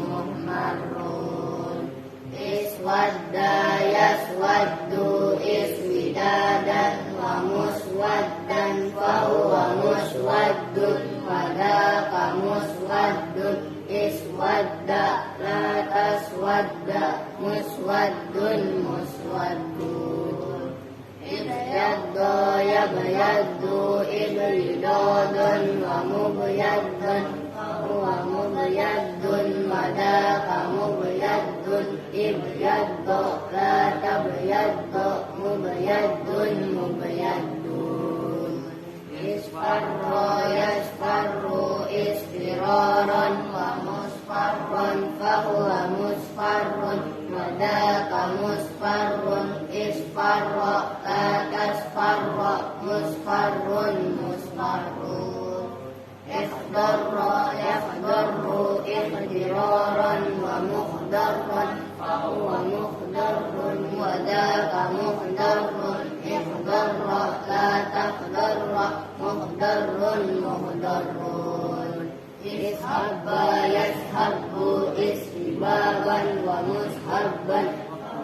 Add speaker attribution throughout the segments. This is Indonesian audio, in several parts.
Speaker 1: muhmarrun. Iswadda yaswaddu iswidadan wa muswaddan fahuwa muswaddun wa dzaka muswaddun. Iswadda la taswadda muswaddun muswaddun. Ibyadda yabyaddu ibyadun wa mubyaddun wa mubyaddun wa dzaka mubyaddun. Ibyadda la tabyadda mubyaddun mubyaddun. Isfarra yasfarru isfiraran wa musfarrun fahuwa musfarrun wa dzaka musfarrun. Isfarra la tasfarra musfarrun musfarrun. Ikhdarra yakhdarru ikhdiraran wa mukhdarrun fahuwa mukhdarrun wa dzaka mukhdarrun. Ikhdarra la takhdarra mukhdarrun mukhdarrun. Ishabba yashabbu isbaban wa mushabban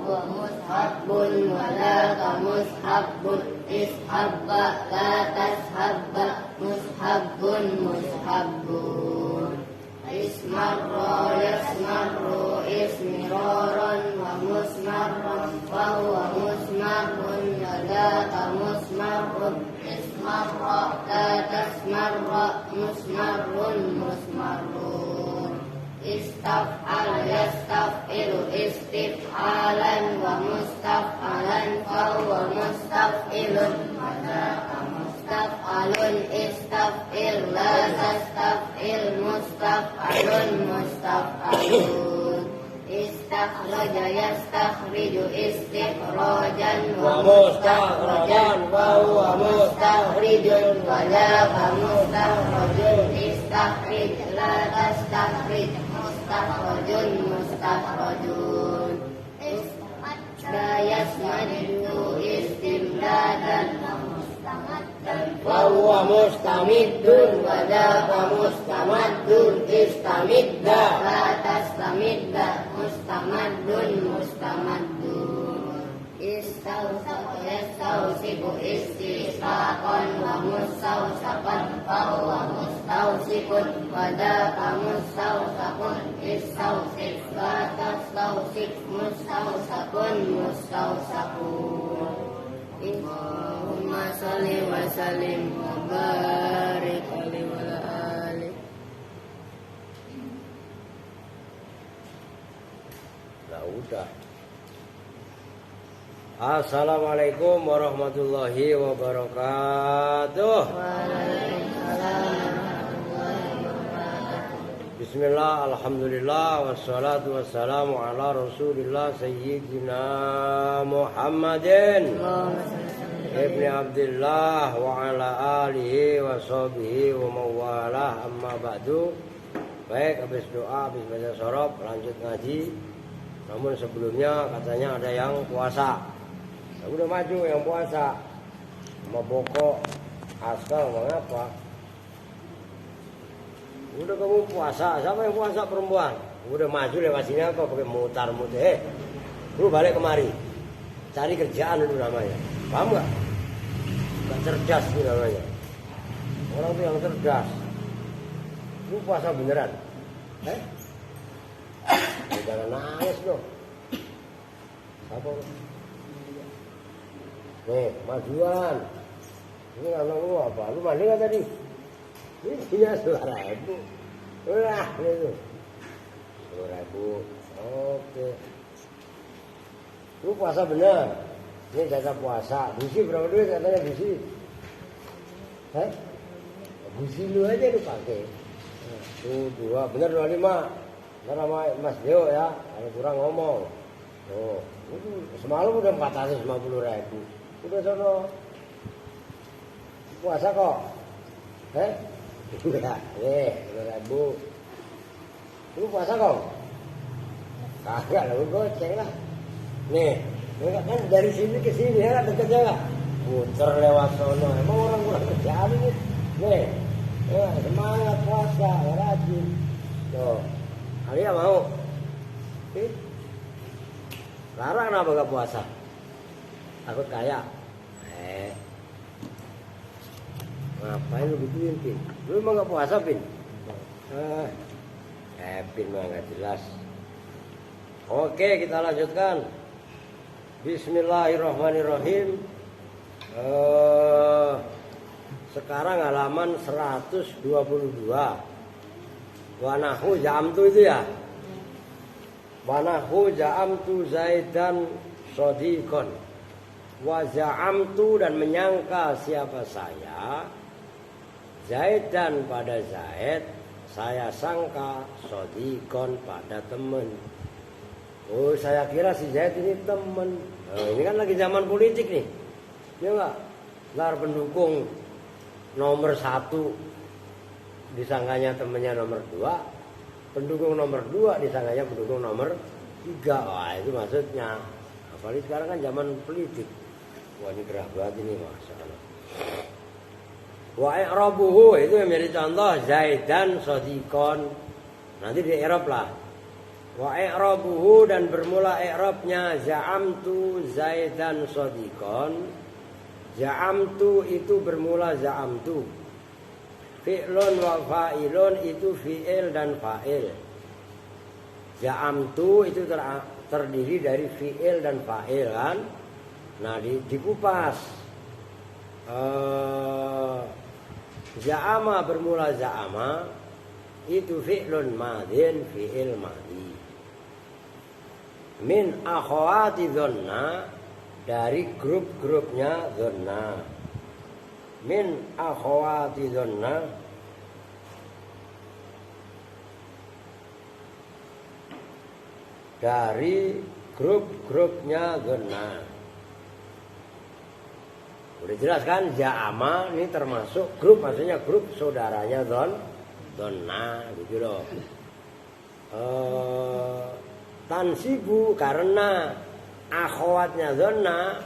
Speaker 1: wa mushabbun wa dzaka mushabbun. Ishabba la tashabba mushabbun mushabbun. Ismarra yasmarru ismiraran wa musmarrun fahuwa musmarrun wa dzaka musmarrun. Ismarra la tasmarra musmarrun musmarrun. Istaf'al yastaf'ilu istif'alan wa mustaf'alan fahuwa mustaf'ilun wa dzaka mustaf'alun. Istaf'il la tastaf'il mustaf'alun mustaf'alun. Istakhraja yastakhriju istikhrajan wa mustakhrajan fahuwa mustakhrijun wa dzaka mustakhrajun. Istakhrij la tastakhrij mustakhrajun mustakhrajun. Istamidda yasmaddu istimdadan wa huwa mustamiddun wa dzaka mustamaddun. Istamidda la tastamidda mustamaddun mustamaddun. Istawsaqa yastawsiqu istisaqan wa mustawsaqan fahuwa mustawsiqun wa dzaka mustawsaqun. Istawsiq la tastawsiq mustawsaqun mustawsaqun. Allahumma shalli wa sallim wa barik alaihi wa ala alihi.
Speaker 2: Udah. Assalamualaikum warahmatullahi wabarakatuh.
Speaker 1: Waalaikumsalam warahmatullahi wabarakatuh.
Speaker 2: Bismillah, alhamdulillah, wassalatu wassalamu ala rasulillah sayyidina Muhammadin ibni Abdillah wa ala alihi wa sahbihi wa mawalah, amma ba'du. Baik, habis doa, habis baca sorob, lanjut ngaji. Namun sebelumnya katanya ada yang puasa. Saya udah maju yang puasa. Sama Boko, Askal, mengapa? Udah kamu puasa, siapa yang puasa perempuan? Udah maju lewat sini apa pakai mutar-mutar. Lu balik kemari. Cari kerjaan itu namanya. Paham gak? Gak cerdas itu namanya. Orang itu yang cerdas. Lu puasa beneran? Jangan nangis loh. Apa? Nih, majuan. Ini anak lu apa? Lu mandi gak tadi? Ini punya 2.000. Ulah, itu. 2.000. Oke. Lu puasa bener. Ini jasa puasa. Busi berapa duit katanya busi? Busi lu aja lu pakai. Tuh 2, bener 25. Ntar sama Mas Deo ya, kalau kurang ngomong. Tuh, semalam udah 450.000. Udah sono. Puasa kok. Enggak, 2.000. Lu puasa kok? Kagak lah, gue goceng lah. Nih, kan dari sini ke sini ya, deketnya lah. Puter lewat sono, emang orang kurang kerjaan ini. Nih, semangat puasa, ya rajin. Tuh, Alia mau? Larang kenapa gak puasa? Takut kaya. Ngapain lu gituin, Pin? Lu emang gak puasa, Pin? Pin mah gak jelas. Oke, kita lanjutkan. Bismillahirrahmanirrahim. Sekarang halaman 122. Wanahu ja'amtu itu ya. Wanahu ja'amtu Zaidan sodikon. Wa ja'amtu dan menyangka siapa saya. Zaidan pada Zaid. Saya sangka sodikon pada teman. Oh, saya kira si Zaid ini teman. Ini kan lagi zaman politik nih. Ya enggak? Lar pendukung nomor 1 disangkanya temannya nomor 2, pendukung nomor 2 disangkanya pendukung nomor 3. Wah, itu maksudnya. Apalagi sekarang kan zaman politik. Wah, ini gerah banget ini, masalah. Wa i'rabuhu itu yang menjadi contoh Zaidan sodikon. Nanti di i'rab lah. Wa i'rabuhu dan bermula i'rabnya za'amtu Zaidan sodikon. Za'amtu itu bermula za'amtu. Fi'lun wa fa'ilun itu fi'il dan fa'il. Za'amtu itu terdiri dari fi'il dan fa'il kan. Nah dikupas. Za'ama bermula za'ama itu fi'lun madin fi'il madi. Min akhawati dhanna dari grup-grupnya dhanna. Min akhawati dhanna dari grup-grupnya dhanna. Udah jelas kan? Ja'ama ini termasuk grup, maksudnya grup saudaranya dhanna gitu loh. Tansibu karena akhwatnya dhanna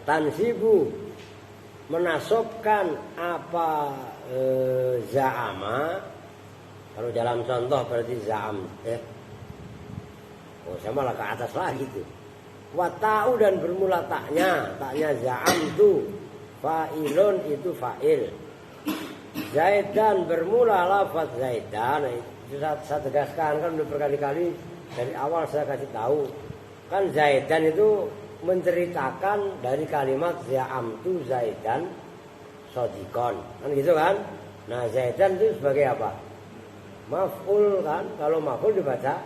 Speaker 2: tansibu menasobkan apa za'ama. Kalau dalam contoh berarti za'am oh sama lah ke atas lagi tuh. Wa ta'u dan bermula taknya za'am tu fa'ilun itu fa'il. Zaidan bermula lafaz Zaidan. Itu saya tegaskan kan udah berkali-kali dari awal saya kasih tahu. Kan Zaidan itu menceritakan dari kalimat za'amtu Zaidan sodikon. Kan gitu kan? Nah Zaidan itu sebagai apa? Maf'ul kan? Kalau maf'ul dibaca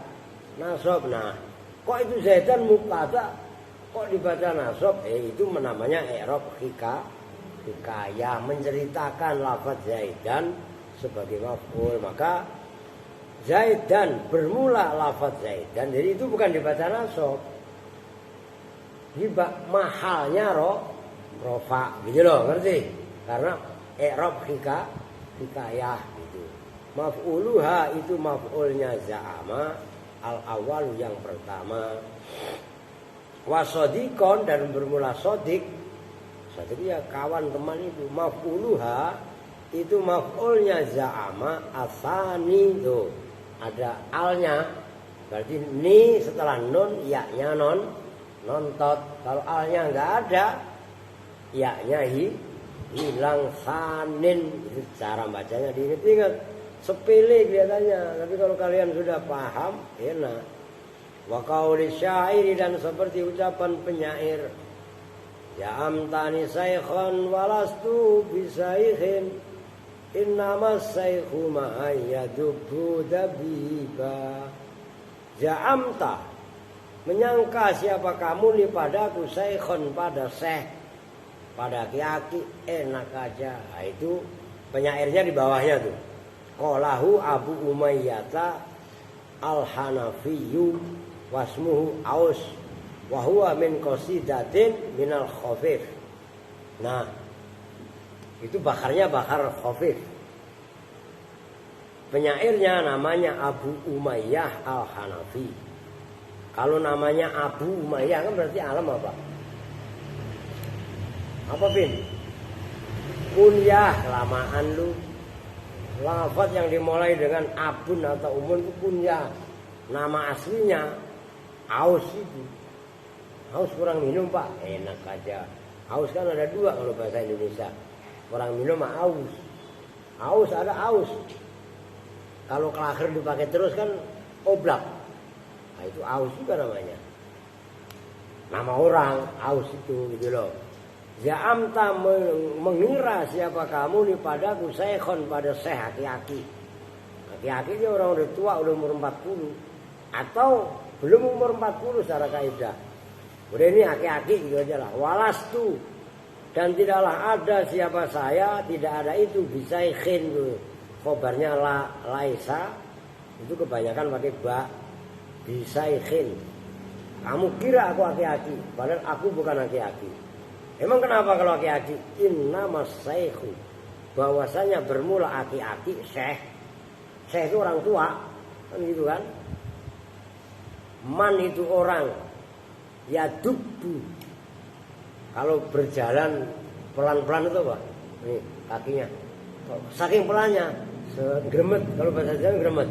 Speaker 2: nasab. Nah kok itu Zaidan mubtada? Kok dibaca nasab? Itu namanya i'rab hikayah, menceritakan lafaz Zaidan sebagai maf'ul. Maka Zaidan bermula lafaz Zaidan, jadi itu bukan dibaca nasab. Hibah mahalnya rofa gitu loh, ngerti? Karena i'rab hikayah gitu. Maf'uluha itu maf'ulnya za'ama al-awwal yang pertama. Wasodikon dan bermula sodik. Sodik ya kawan teman itu. Maf'uluha itu maf'ulnya za'ama asani tuh. Ada alnya. Berarti ni setelah nun ya-nya nontot. Kalau alnya nggak ada, ya-nya hilang sanin. Itu cara bacanya diingat-ingat. Sepele kelihatannya, tapi kalau kalian sudah paham, enak. Wa qauli syairi dan seperti ucapan penyair. Ya amtani saykhan walastu bisaykhin. Innamas saykhu ma'ayyadubbu dabiba. Ja'amta menyangka siapa kamu li padaku saikhon pada syekh, pada aki-aki, enak aja. Nah, itu penyairnya di bawahnya tuh. Qalahu Abu Umayyah al-Hanafiyyu wasmuhu Aus wa huwa min qasidatin minal khafif. Nah, itu bakarnya bakar khafif. Penyairnya namanya Abu Umayyah al-Hanafi. Kalau namanya Abu Umayyah kan berarti alam apa? Apa Bin? Kunyah lamaan lu. lafaz yang dimulai dengan abun atau umun itu punya nama aslinya aus itu. Aus kurang minum Pak, enak aja. Aus kan ada dua kalau bahasa Indonesia. Kurang minum mah aus. Aus ada aus. Kalau kelakir dipakai terus kan oblak. Nah itu aus juga namanya. Nama orang aus itu gitu loh. Za'amta mengira siapa kamu nih padaku syekhon pada syekh aki-aki. Aki-aki dia orang udah tua udah umur 40 atau belum umur 40 secara kaidah. Udah ini aki-aki gitu aja lah. Walastu dan tidaklah ada siapa saya, tidak ada itu bisa ikhin tuh. Khobarnya laisa itu kebanyakan pakai ba bisa ikhin. Kamu kira aku aki-aki, padahal aku bukan aki-aki. Emang kenapa kalau aki-aki? Innama syekhu. Bahwasanya bermula aki-aki syekh. Syekh itu orang tua, kan gitu kan? Man itu orang. Ya dubbu. Kalau berjalan pelan-pelan itu apa? Nih kakinya. Saking pelannya, gremet. Kalau bahasa Jawa gremet.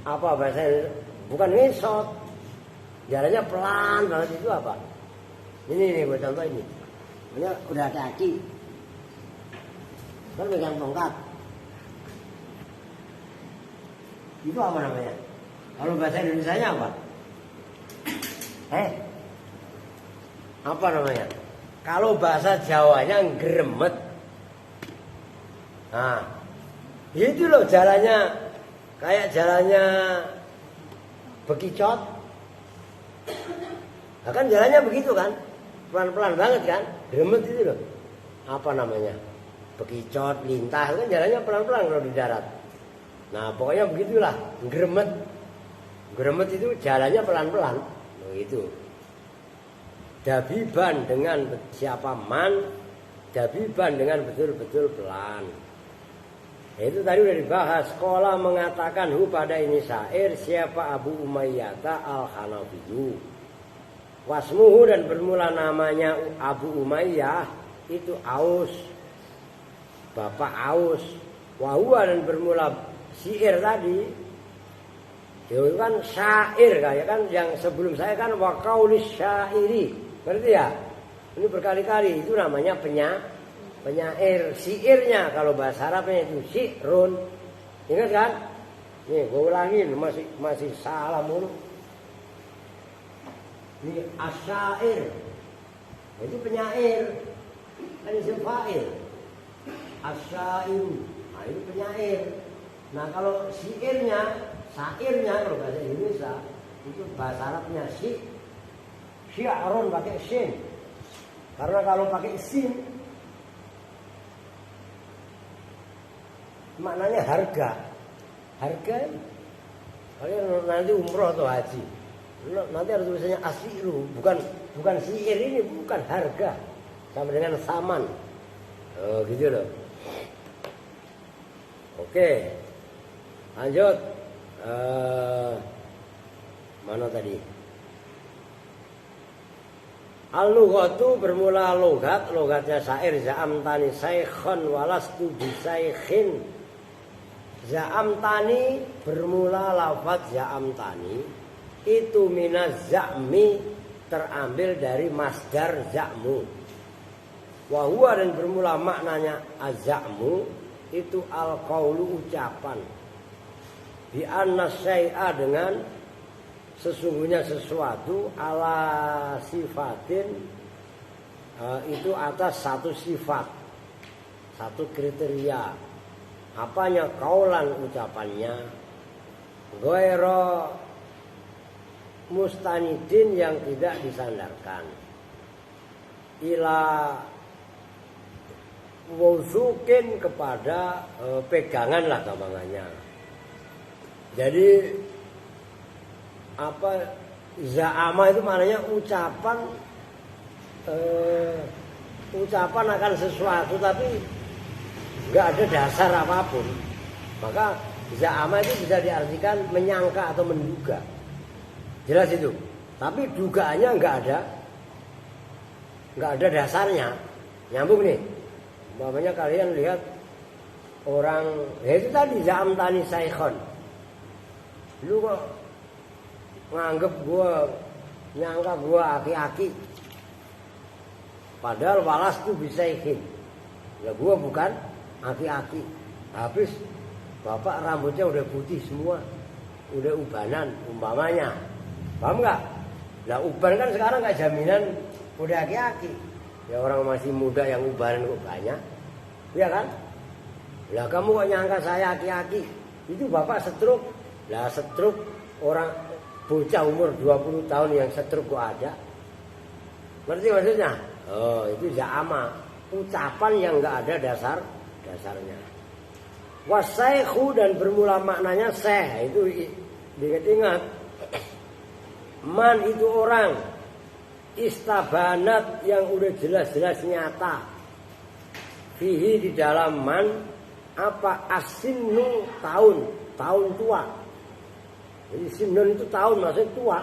Speaker 2: Apa bahasa? Bukan ngesot. Jalannya pelan banget itu apa? Ini buat contoh ini. Ini udah ada kaki. Kan pegang tongkat. Itu apa namanya? Kalau bahasa Indonesianya apa? Apa namanya? Kalau bahasa Jawanya gremet. Nah, itu loh jalannya kayak jalannya bekicot. Nah kan jalannya begitu kan, pelan-pelan banget kan, gremet itu loh. Apa namanya? Bekicot, lintah, kan jalannya pelan-pelan kalau di darat. Nah pokoknya begitulah, gremet. Gremet itu jalannya pelan-pelan, begitu. Dabiban dengan siapa man, dabiban dengan betul-betul pelan. Nah, itu tadi udah dibahas. Sekolah mengatakan pada ini syair siapa Abu Umayyah al-Hanafiyu. Wasmuhu dan bermula namanya Abu Umayyah itu Aus. Bapak Aus. Wahua dan bermula syair tadi. Itu kan syair kayak kan yang sebelum saya kan waqaulis syairi. Berarti ya? Ini berkali-kali itu namanya penyair. Syairnya kalau bahasa Arabnya itu syi'run. Ingat kan? Nih, gue ulangin masih salah mulu. Ini asyair. Itu penyair. Kan isim fa'il. Asyairu. Nah, itu penyair. Nah, kalau syairnya kalau bahasa Indonesia itu bahasa Arabnya syi'run pakai shin. Karena kalau pakai sin maknanya harga. Harga kalian nanti umroh atau haji. Nanti harus tulisannya asyiru, bukan syair ini, bukan harga. Sama dengan saman. Oh, gitu loh. Oke. Lanjut. Mana tadi? Al-lughatu bermula logatnya syair za'amtani saikhon walastu bisaikhin. Za'amtani bermula lafaz za'amtani itu minaz za'mi terambil dari masdar za'mu. Wa huwa dan bermula maknanya az-za'mu itu al-qaulu ucapan. Bi anna syai'a dengan sesungguhnya sesuatu ala sifatin itu atas satu sifat, satu kriteria. Apanya? Kaulan ucapannya, ghaira mustanidin yang tidak disandarkan, ila wuzukin kepada pegangan lah gampangannya. Jadi apa za'ama itu maknanya ucapan akan sesuatu tapi nggak ada dasar apapun. Maka za'ama itu bisa diartikan menyangka atau menduga. Jelas itu. Tapi dugaannya nggak ada dasarnya. Nyambung nih. Umpamanya kalian lihat orang, ya itu tadi Za'am Tani Saikhon. Lu kok nganggep nyangka gua aki-aki. Padahal walas tuh bisa ikin. Ya gua bukan aki-aki. Habis bapak rambutnya udah putih semua, udah ubanan umpamanya. Paham nggak? Nah uban kan sekarang nggak jaminan udah aki-aki. Ya orang masih muda yang ubanan kok banyak, ya kan? Lah kamu kok nyangka saya aki-aki? Itu bapak stroke. Lah stroke orang bocah umur 20 tahun yang stroke kok ada? Ngerti maksudnya? Oh itu za'ama, ucapan yang nggak ada dasarnya. Wasaikhu dan bermula maknanya seh, itu diingat. Man itu orang, istabanat yang udah jelas-jelas nyata. Fihi di dalam man apa asinu tahun tua. Jadi sinun itu tahun maksudnya tua.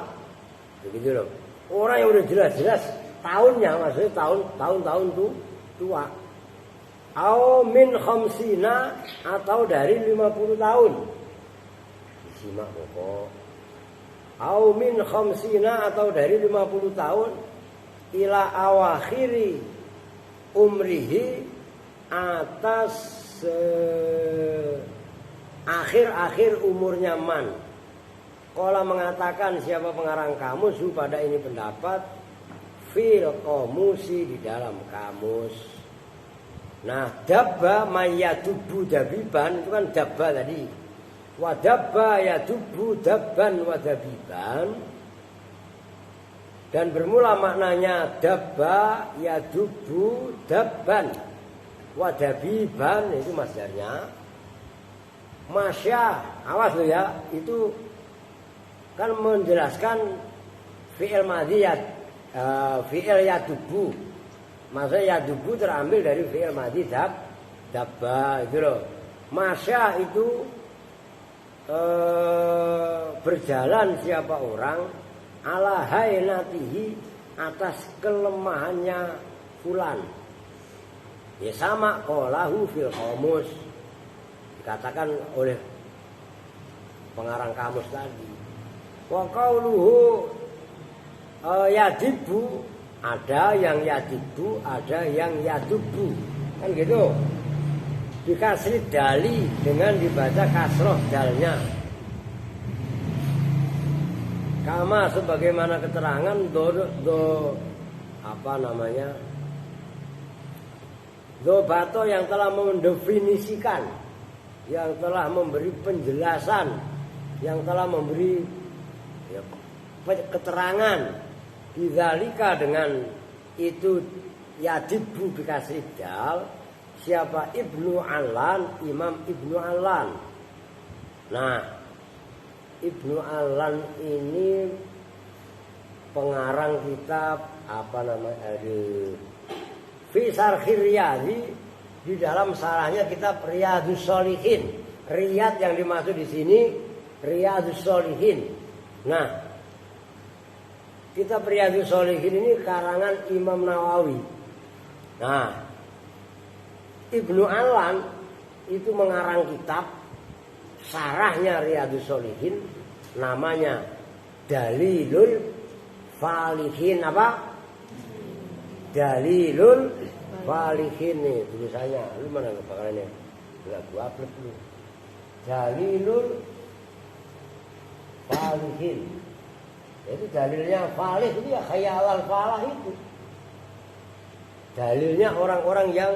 Speaker 2: Begitu loh. Orang yang udah jelas-jelas tahunnya maksudnya tahun tuh tua. Au min khamsina atau dari 50 tahun. Disimak pokok. Au min khamsina atau dari 50 tahun ila awakhiri umrihi atas akhir-akhir umurnya man. Qala mengatakan siapa pengarang kamus pada ini pendapat fil qamusi di dalam kamus. Nah, dabba mayadubu dabiban itu kan dabba tadi. Wadabba yadubu dabban wadabiban. Dan bermula maknanya dabba yadubu dabban wadabiban itu masdarnya. Masya, awas lo ya, itu kan menjelaskan fi'il madhi fi'il yadubu. Maksudnya yadubu terambil dari fi'il madhi dabba itu loh. Masya itu berjalan siapa orang ala hainatihi atas kelemahannya fulan. Ya sama qalahu fil qamus. Dikatakan oleh pengarang kamus tadi. Wa qauluhu yadibu, ada yang yadibu, ada yang yadubu. Kan gitu. Dikasih dali dengan dibaca kasroh dalnya. Kama sebagaimana keterangan Bato yang telah mendefinisikan, yang telah memberi penjelasan, yang telah memberi keterangan bidzalika dengan itu yadibu dikasih dal. Siapa? Ibnu Allan, Imam Ibnu Allan. Nah, Ibnu Allan ini pengarang kitab Fi Sarhir Riyadhi, di dalam sarahnya kitab Riyadhus Shalihin. Riyad yang dimaksud di sini Riyadhus Shalihin. Nah, kitab Riyadhus Shalihin ini karangan Imam Nawawi. Nah, Ibnu Allan itu mengarang kitab sarahnya Riyadhus Shalihin, namanya Dalilul Falihin. Apa? Dalilul Falihin nih tulisannya. Lu mana bakalannya? Enggak gua upload dulu. Dalilul Falihin. Itu dalilnya falih itu ya khayalal falah itu. Dalilnya orang-orang yang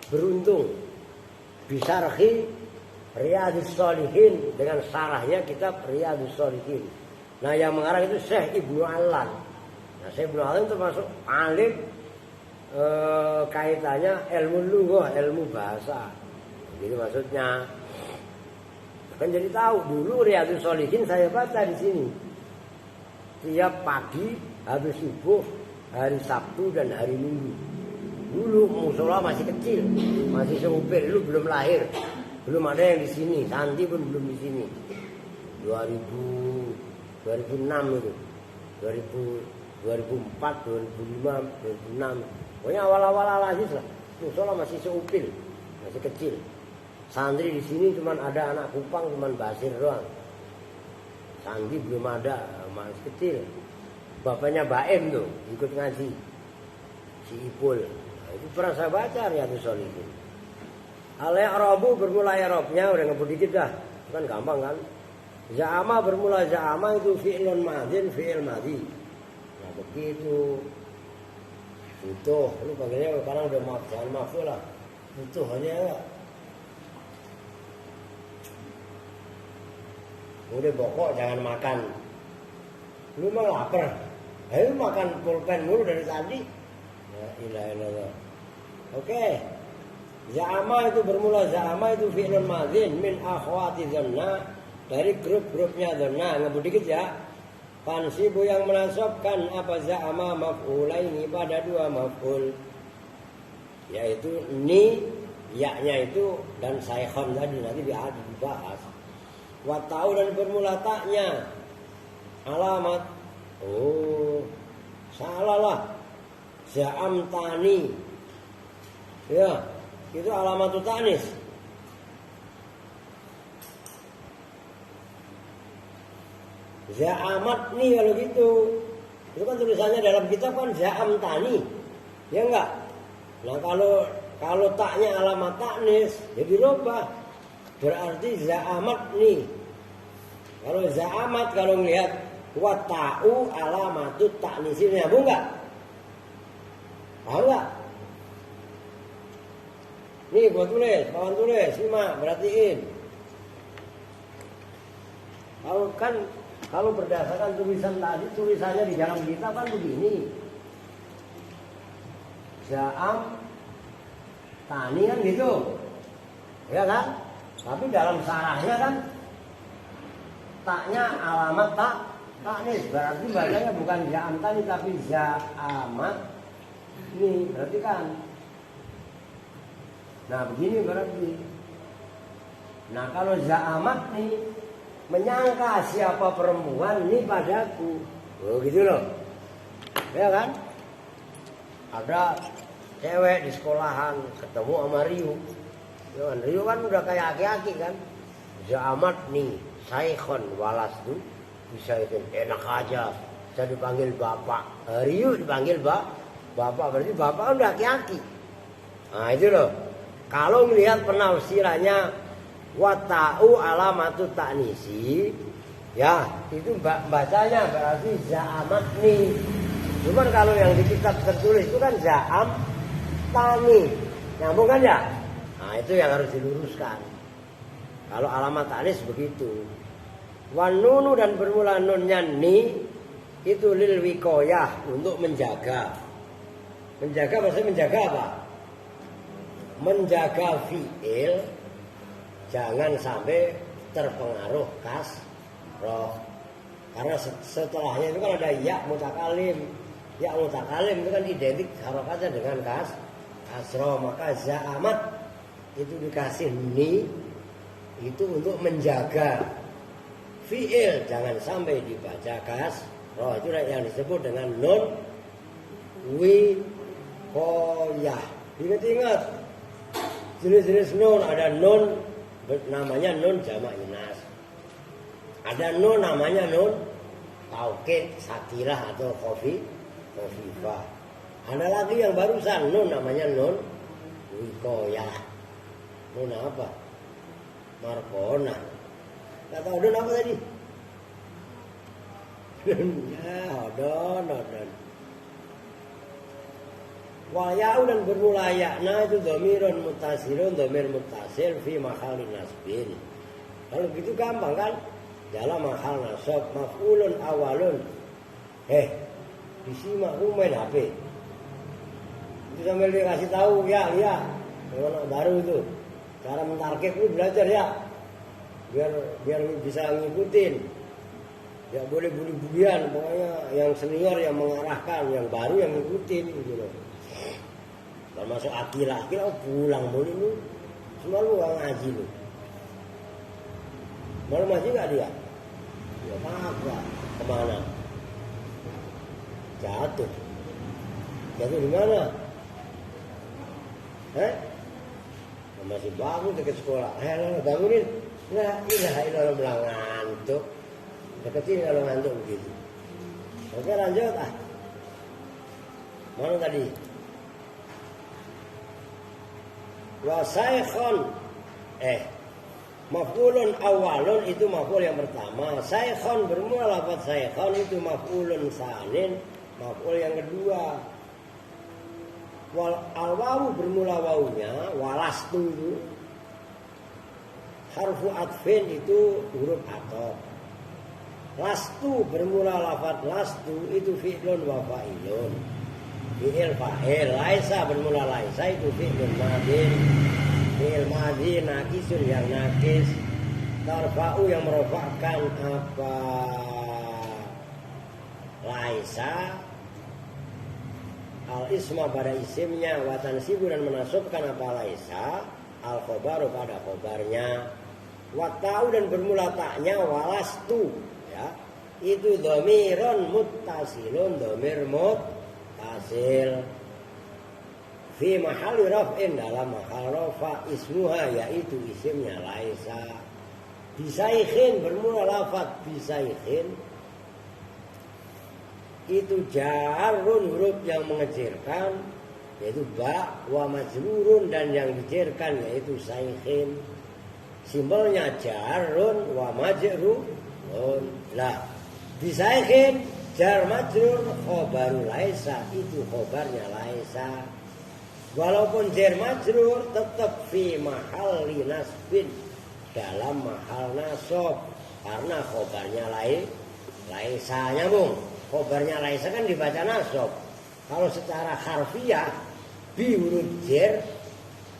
Speaker 2: beruntung. Bisarhi Riyadhus Shalihin, dengan sarahnya kitab Riyadhus Shalihin. Nah yang mengarang itu Syekh Ibnu Allan. Nah Syekh Ibnu Allan termasuk alim kaitannya ilmu lughah, ilmu bahasa. Jadi maksudnya kan jadi tahu dulu Riyadhus Shalihin saya baca di sini. Tiap pagi habis subuh, hari Sabtu dan hari Minggu. Dulu musola masih kecil, masih seupir, dulu belum lahir, belum ada yang di sini, Santi pun belum di sini. 2006 itu, 2004, 2005, 2006, pokoknya awal-awal Al-Aziz lah. musola masih seupil, masih kecil. Santri di sini cuma ada anak Kupang, cuma Basir doang. Santri belum ada, masih kecil. Bapaknya Baem tuh ikut ngaji, si Ipul. Nah, itu pernah saya baca Riyadhus Shalihin. Al-i'rabu bermula i'rabnya udah ngebut dikit dah, itu kan gampang kan. Za'ama bermula za'ama itu fi'lun madin, fi'il madhi. Nah begitu. Butuh, lu panggilnya sekarang udah maaf, jangan maaf lah. Butuh hanya ya. Udah pokok jangan makan. Lu mah lapar. Ayo makan pulpen mulu dari tadi. Ya ilaha illallah. Oke. Za'ama itu bermula za'ama itu fi'lun madhin min akhwati dhanna, dari grup-grupnya dhanna. Ngebut dikit ya. Pansibu yang menasabkan apa za'ama maf'ulaini pada dua maf'ul, yaitu ni, yaknya itu, dan saykhon tadi nanti dibahas. Wa ta'u dan bermula taknya alamat. Oh, salah lah. Za'am tani. Ya, itu alamat tanis. Za'amat nih kalau gitu. Itu kan tulisannya dalam kitab kan za'am tani. Ya enggak? Nah kalau taknya alamat taknis, ya dirubah. Berarti za'amat nih. Kalau za'amat kalau ngelihat wa ta'u alamatut taknisin, nyambung enggak? Paham enggak? Nih gua tulis, kawan tulis, simak, perhatiin. Kalau berdasarkan tulisan tadi, tulisannya di dalam kitab kan begini. Za'am tani kan gitu. Ya kan? Tapi dalam sarahnya kan taknya alamat taknis. Berarti bacanya bukan za'am tani tapi za'amat. Ini berarti kan. Nah begini berarti. Nah kalau za'amat nih menyangka siapa perempuan ini padaku. Oh gitu loh. Ya kan? Ada cewek di sekolahan ketemu sama Rio. Ya kan? Rio kan udah kayak aki-aki kan. Za'amat nih saykhon walas tuh bisa itu enak aja. Saya dipanggil bapak. Rio dipanggil bapak, berarti bapak udah aki-aki. Nah itu loh. Kalau melihat penafsirannya wa ta'u alamatu ta'nisi, ya itu bacanya berarti za'amat nih. Cuman kalau yang di kitab tertulis itu kan za'am tani, nyambung kan ya? Nah itu yang harus diluruskan. Kalau alamat ta'nis begitu. Wan nunu dan bermula nunnya ni itu lil wikoyah, untuk menjaga. Menjaga maksudnya menjaga apa? Menjaga fi'il jangan sampai terpengaruh kasroh. Karena setelahnya itu kan ada ya mutakalim. Ya mutakalim itu kan identik harokatnya dengan kasroh. Maka za'amat itu dikasih ni itu untuk menjaga fi'il jangan sampai dibaca kasroh. Itu yang disebut dengan nun wikoyah. Ingat-ingat jenis-jenis nun, ada nun namanya nun jamak inas. Ada nun namanya nun taukid, sakilah atau khafifah. Ada lagi yang barusan nun namanya nun wikoyah. Nun apa? Markona. Gak tahu nun apa tadi? Ya, odon. Wayau dan bermula yakna itu dhamirun muttasilun, dhamir muttasil fi mahallin nasbin. Kalau gitu gampang kan? Dalam mahal nasab maf'ulun awalun. Disimak lu main HP. Itu sambil dikasih tahu ya, yang anak baru itu. Cara mentarget lu belajar ya. Biar bisa ngikutin. Ya boleh bully-bulian, pokoknya yang senior yang mengarahkan, yang baru yang ngikutin gitu loh. Termasuk Akila pulang mulu lu. Semua lu gak ngaji lu. Mau ngaji gak dia? Ya kagak. Kemana? Jatuh di mana? Hah? Masih bangun dekat sekolah. Bangunin. La ilaha illallah bilang ngantuk. Deketin kalau ngantuk begitu. Oke lanjut ah. Mana tadi? Wa saikhon. Maf'ulun awalun itu maf'ul yang pertama. Saikhon bermula lafaz saikhon itu maf'ulun sanin, maf'ul yang kedua. Wal alwawu bermula wawunya, walastu itu harfu atfin itu huruf ataf. Lastu bermula lafaz lastu itu fi'lun wa fa'ilun. Fi'il fa'il. Laisa bermula laisa itu fi'lun madin. Fi'il madhi nakisun yang nakis. Tarfa'u yang merofakkan apa? Laisa al-isma pada isimnya, wa tansibu dan menasubkan apa laisa, al-khobaru pada khobarnya, wa ta'u dan bermula taknya, walastu ya, itu dhamirun muttasilun, dhamir muttasil fi mahali raf'in dalam mahal rafa ismuha yaitu isimnya laisa. Bisaikhin bermula lafaz bisaikhin itu jarun huruf yang mengejirkan yaitu ba wa majrurun dan yang dijerkan yaitu saikhin. Simbolnya jarun wa majrurun. Lah bisaikhin jar majrur khobaru laisa itu khobarnya laisa. Walaupun jar majrur tetap fi mahalli nasbin dalam mahal nasab karena khobarnya laisa nyambung. Khobarnya laisa kan dibaca nasab. Kalau secara harfiah bi huruf jer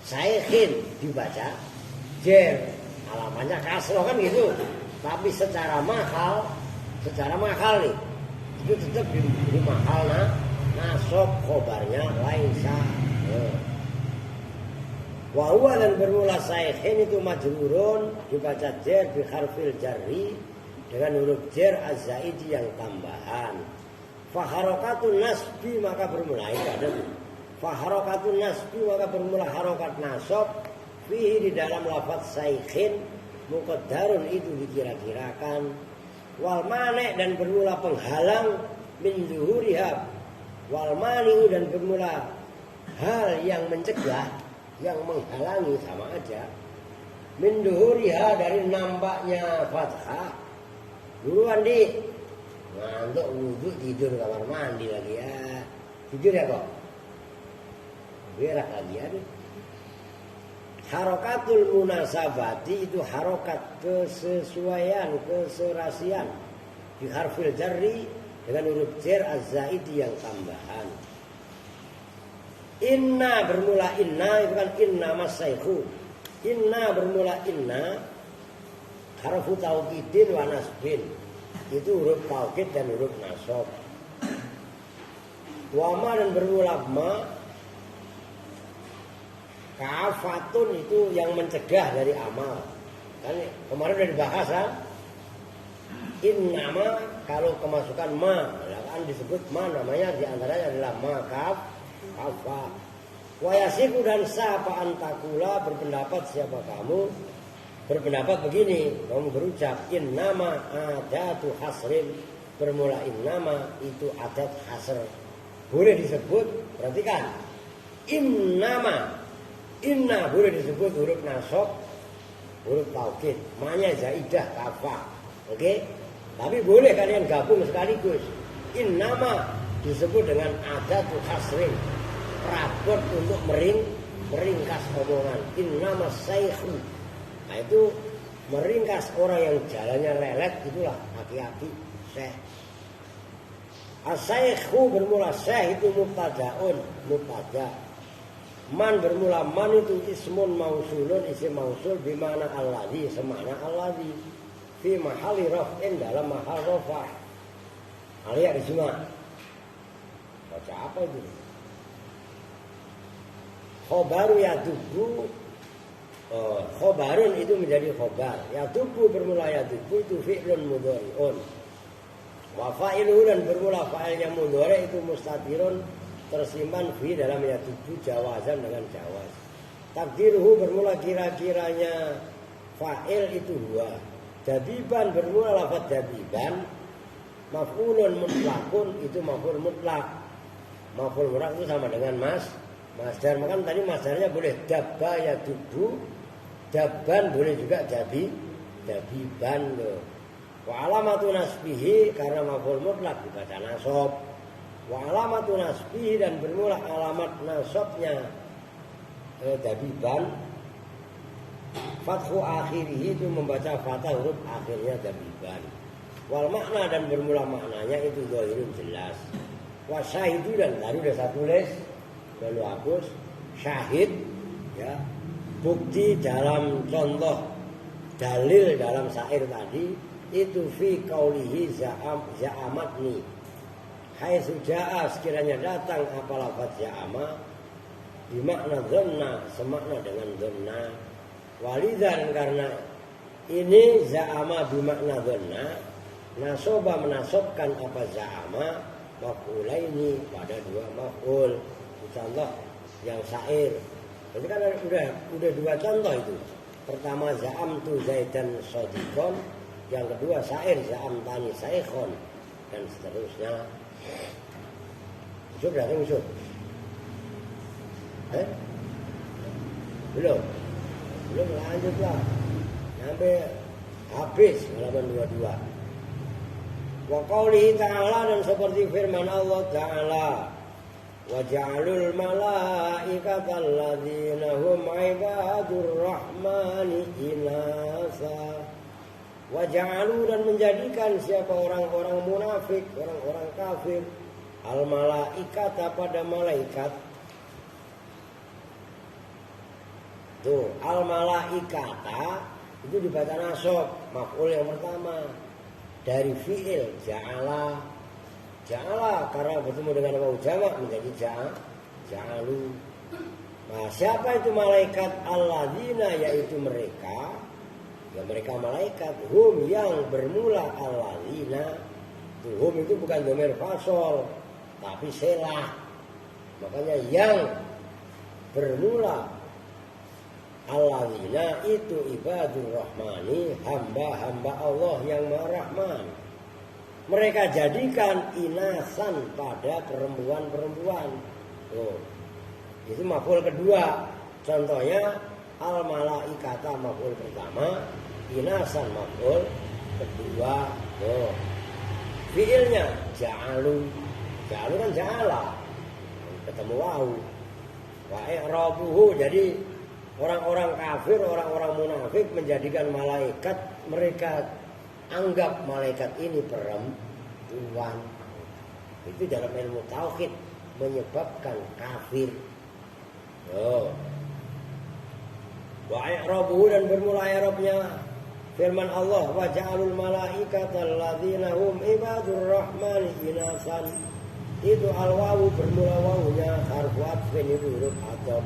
Speaker 2: saikhin dibaca jer. Alamannya kasroh kan gitu. Tapi secara mahal nih itu tetap di mahal nasab khobarnya laisa. Wa huwa dan bermula saikhin itu majrurun dibaca jer bi harfil jarri dengan huruf jer az-zaidi yang tambahan. Fa harakatun nasbi maka bermula itu ada. Fa harakatun nasbi maka bermula harokat nasab fihi di dalam lafaz saikhin muqaddarun itu dikira-kirakan. Wal mani dan bermula penghalang min zuhuriha. Wal mani dan bermula hal yang mencegah, yang menghalangi sama aja. Min zuhuriha dari nampaknya fathah. Buruan di ngantuk wudhu tidur kamar mandi lagi ya. Tidur ya kok. Berak lagi ya. Harokatul munasabati itu harokat kesesuaian, keserasian di harfil jarri dengan huruf jar az-zaidi yang tambahan. Inna bermula inna itu kan inna masaikhu. Inna bermula inna harfu taukidin wa nasbin itu huruf taukid dan huruf nasab. Wa ma dan bermula ma kafatun itu yang mencegah dari amal. Kan kemarin udah dibahas kan? Innama kalau kemasukan ma kan disebut ma namanya diantaranya adalah ma kafa. Wa yasiku dan sapa antakula berpendapat siapa kamu berpendapat begini, kamu berucap innama adatu hasrin bermula innama itu adat hasr. Boleh disebut, perhatikan. Innama inna boleh disebut huruf nasab, huruf taukid. Ma-nya zaidah kafa. Oke? Tapi boleh kalian gabung sekaligus. Innama disebut dengan adatu hasrin. Perabot untuk meringkas omongan. Innama saikhu. Nah itu meringkas orang yang jalannya lelet itulah aki-aki syekh. As-saikhu bermula syekh itu mubtadaun, mubtada. Man bermula man itu ismun mausulun, isim mausul bimana alladhi, semana alladhi fi mahali raf'in dalam mahal rafa'. Lihat di sini. Baca apa itu? Khobaru yadubu. Khobarun itu menjadi khobar. Yadubu bermula yadubu itu fi'lun mudhari'un. Wa fa'iluhu dan bermula fa'ilnya mudhari' itu mustatirun tersimpan fi dalam yadubu jawazan dengan jawaz. Takdiruhu bermula kira-kiranya fa'il itu huwa. Dabiban bermula lafaz dabiban. Maf'ulun mutlakun itu maf'ul mutlak. Maf'ul mutlak itu sama dengan masdar. Maka tadi masdarnya boleh dabba ya dubu. Dabban boleh juga dabiban loh. Wa alamatu nasbihi karena maf'ul mutlak dibaca nasab. Wa alamatu nasbihi dan bermula alamat nasabnya dabiban. Fathu akhirih itu membaca fathah huruf akhirnya dabiban. Wal makna dan bermula maknanya itu zahirun jelas. Wa syahidu dan tadi udah saya tulis lalu hapus syahid ya. Bukti dalam contoh dalil dalam syair tadi itu fi qaulihi za'amatni. Hai suja'a sekiranya datang apa lafaz za'ama bimakna dhanna semakna dengan dhanna. Walidan karena ini za'ama bimakna dhanna nasoba menasobkan apa za'ama maf'ulaini pada dua maf'ul. Contoh yang syair itu kan udah dua contoh itu. Pertama za'amtu zaidan shadiqon, yang kedua syair za'amtani saikhon dan seterusnya. Sudah usul. Belum lanjutlah sampai habis halaman 22. Wa qaulihi ta'ala dan seperti firman Allah Ta'ala wa ja'alul malaikata alladzina hum ibadur rahmani inasa. Wa ja'alu dan menjadikan siapa orang-orang munafik, orang-orang kafir al malaikata pada malaikat. Tuh, al malaikata itu dibaca nasab, maf'ul yang pertama dari fi'il ja'ala. Ja'ala karena bertemu dengan wawu jamak menjadi ja'alu. Nah, siapa itu malaikat alladzina yaitu mereka, ya mereka malaikat hum yang bermula alladzina. Tuh, hum itu bukan dhamir fasol tapi selah. Makanya yang bermula alladzina itu ibadur rahmani, hamba-hamba Allah yang Maha Rahman. Mereka jadikan inasan pada perempuan-perempuan. Oh, itu maf'ul kedua. Contohnya al malaikata maf'ul pertama, inasan maf'ul kedua. Oh, fiilnya ja'alu. Ja'alu kan ja'ala. Ketemu wawu. Wa i'rabuhu jadi orang-orang kafir, orang-orang munafik menjadikan malaikat, mereka anggap malaikat ini perempuan. Itu dalam ilmu tauhid menyebabkan kafir. Oh. Wa i'rabuhu dan bermula i'rabnya firman Allah wa ja'alul malaikata alladzina hum ibadur rahmani inasan. Itu al-wawu bermula wawunya harfu atfin itu huruf ataf.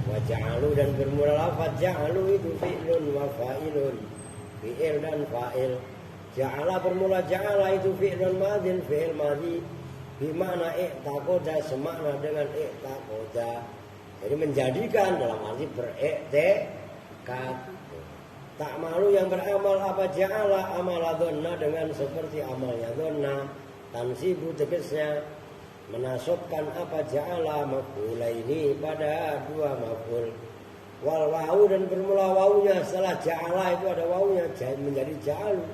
Speaker 2: Wa ja'alu dan bermula lafaz ja'alu itu fi'lun wa fa'ilun, fi'il dan fa'il. Ja'ala bermula ja'ala itu fi'lun madin, fi'il madhi bimana i'taqoda semakna dengan i'taqoda. Jadi menjadikan dalam arti beriktikad. Tak malu yang beramal apa ja'ala amala dhanna dengan seperti amalnya dhanna. Tansibu tegasnya menasabkan apa ja'ala maf'ulaini pada dua maf'ul. Wal wawu dan bermula wawunya setelah ja'ala itu ada wawunya menjadi ja'alu.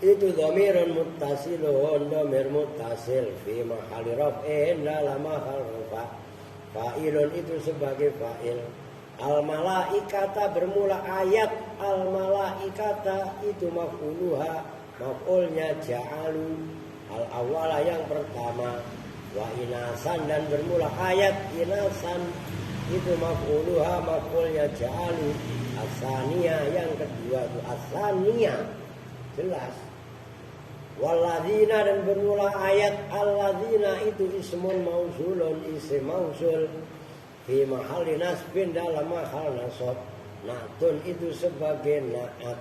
Speaker 2: Itu dhamirun muttasilun, dhamir muttasil fi mahalli raf'in dalam mahal rafa'. Fa'ilun itu sebagai fa'il. Al malaikata bermula ayat al malaikata itu maf'uluha, maf'ulnya ja'alu. Al awala yang pertama. Wa inasan dan bermula ayat inasan itu maf'uluha, maf'ulnya ja'alu. As-saniyah yang kedua itu as-saniyah jelas. Walladzina dan bermula ayat alladzina itu ismun mausulun, isim mausul fi mahalli nasbin dalam mahal nasab. Na'tun itu sebagai na'at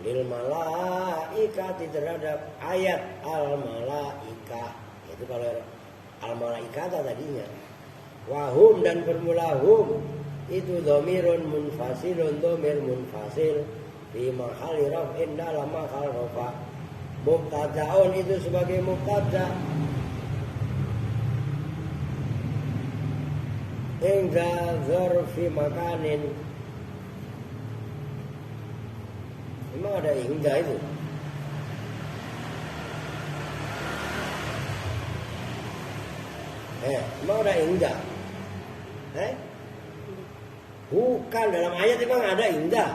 Speaker 2: lil malaikati terhadap ayat al malaikah. Itu kalau al malaikata tadinya. Wahum dan bermula hum itu dhamirun munfasilun, dhamir munfasil fi mahali raf'in dalam mahal rafa. Mubtada'un itu sebagai mubtada. Inza dzarfi makanin. Memang ada inza itu. Memang ada inza. Bukan, dalam ayat memang ada inza.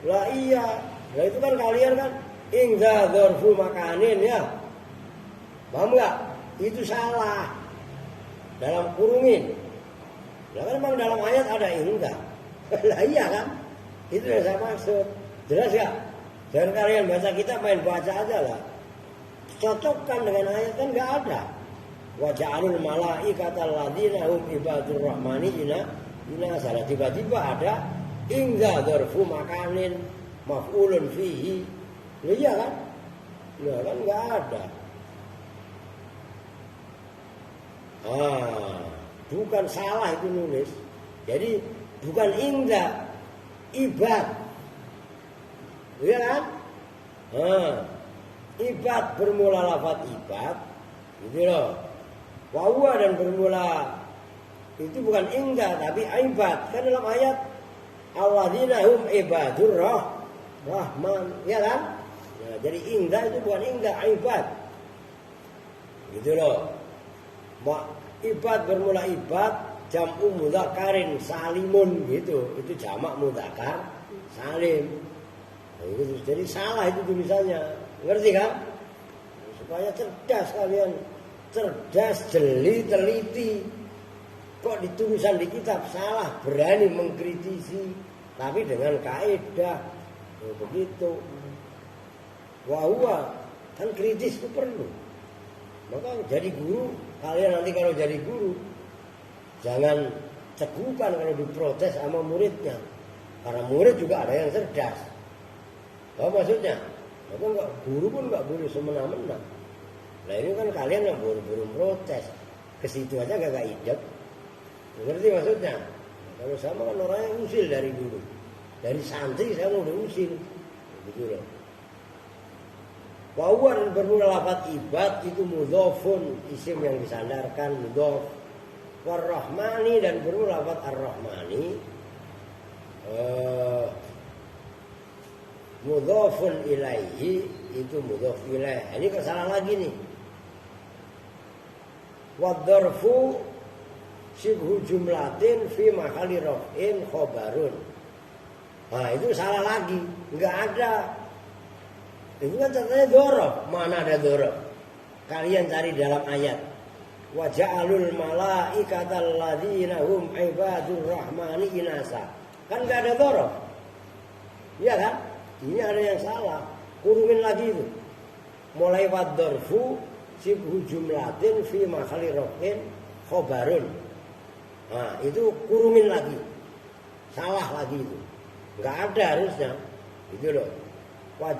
Speaker 2: Lah iya. Lah itu kan kalian kan inza dzarfu makanin ya. Paham enggak? Itu salah. Dalam kurungin. Lah kan memang dalam ayat ada inza. Lah iya kan? Itu yang saya maksud. Jelas ya? Jangan kalian baca kitab main baca aja lah. Cocokkan dengan ayat kan enggak ada. Wa ja'alul malaikata alladziina hum ibadur rahmani salah tiba-tiba ada inza dzarfu makanin maf'ulun fihi. Iya kan? Nah kan enggak ada. Bukan salah itu nulis. Jadi bukan inza, ibad. Iya kan? Ibad bermula lafaz ibad. Gitu loh. Wahuwa dan bermula itu bukan inza tapi ibad. Kan dalam ayat alladzina hum ibadur rahman, ya kan? Nah, jadi inza itu bukan inza, ibad. Gitu loh. Ibad bermula ibad, jam'u mudzakarin salimun gitu. Itu jamak mudzakar salim. Nah, gitu. Jadi salah itu tulisannya. Ngerti kan? Supaya cerdas kalian. Cerdas, jeli, teliti. Kok di tulisan di kitab salah, berani mengkritisi, tapi dengan kaidah. Begitu. Wahuwa kan kritis itu perlu. Maka jadi guru, kalian nanti kalau jadi guru jangan cegukan kalau diprotes sama muridnya. Karena murid juga ada yang cerdas. Apa maksudnya? Maka guru pun nggak boleh semena-mena. Nah ini kan kalian yang buru-buru protes. Ke situ aja gak hidup. Ngerti maksudnya? Kalau sama kan orang yang usil dari dulu. Dari santri saya mau diusil. Begitu loh. Wahuwa dan bermula lafaz ibad itu mudhofun, isim yang disandarkan mudhof. Warrahmani dan bermula lafaz ar-rahmani mudhofun ilaihi itu mudhof ilaih. Ini kesalahan lagi nih. Wadharfu sibhu jumlatin fi mahali raf'in khobarun. Nah itu salah lagi. Enggak ada. Itu kan katanya dhorof. Mana ada dhorof? Kalian cari dalam ayat. Wa ja'alul malaikata alladziina hum ibadur rahmani inasa. Kan enggak ada dhorof. Iya kan? Ini ada yang salah. Kurungin lagi itu. Mulai wadharfu sibhu jumlatin fi mahali raf'in khobarun. Nah itu kurungin lagi. Salah lagi itu. Enggak ada harusnya. Gitu loh. Wa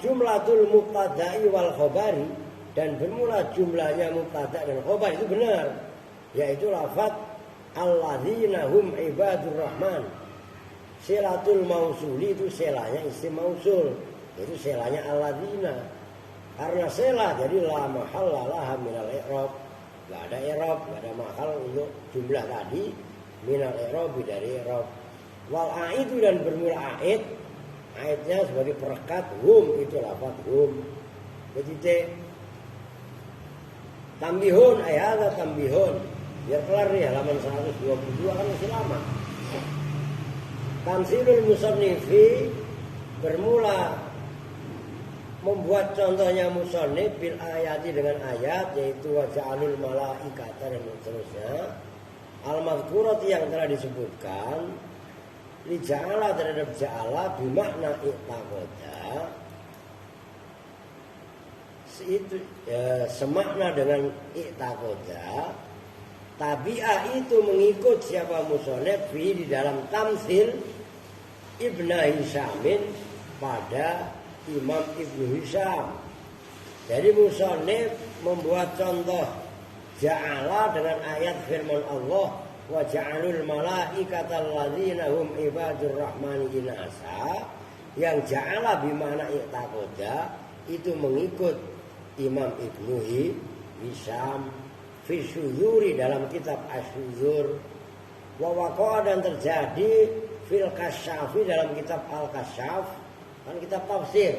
Speaker 2: jumlatul mubtada'i wal khobari dan bermula jumlahnya mubtada' dan khobar itu benar. Yaitu lafaz alladzina hum ibadur rahman. Silatul mausuli itu selanya isim mausul. Itu selanya alladzina. Karena selah jadi la mahalla laha minal i'rab. Enggak ada i'rab, enggak ada mahal untuk jumlah tadi minal i'rab dari i'rab. Wal aidu dan bermula aid. Aidnya sebagai perekat hum itu lafaz hum. Jadi tambihun ayat tambihun. Biar kelar nih halaman 122 kan masih lama. Tamsilul musannifi bermula membuat contohnya musannif bil ayati dengan ayat yaitu wa ja'alul malaikata dan seterusnya. Al-mazkurati yang telah disebutkan li ja'ala terhadap ja'ala bimakna i'taqada itu semakna dengan i'taqada. Tabi'ah itu mengikut siapa musannif di dalam tamsil Ibnu Hisyamin pada Imam Ibnu Hisyam. Jadi musannif membuat contoh ja'ala dengan ayat firman Allah wa ja'alul malaikata alladzina hum ibadur rahmani inasa, yang ja'ala bimana i'taqada itu mengikut Imam Ibnu Hisham fi syuzuri dalam kitab Asy-Syuzur, wa waqa'a dan terjadi fil kasyafi dalam kitab Al-Kasyaf, kan kitab tafsir.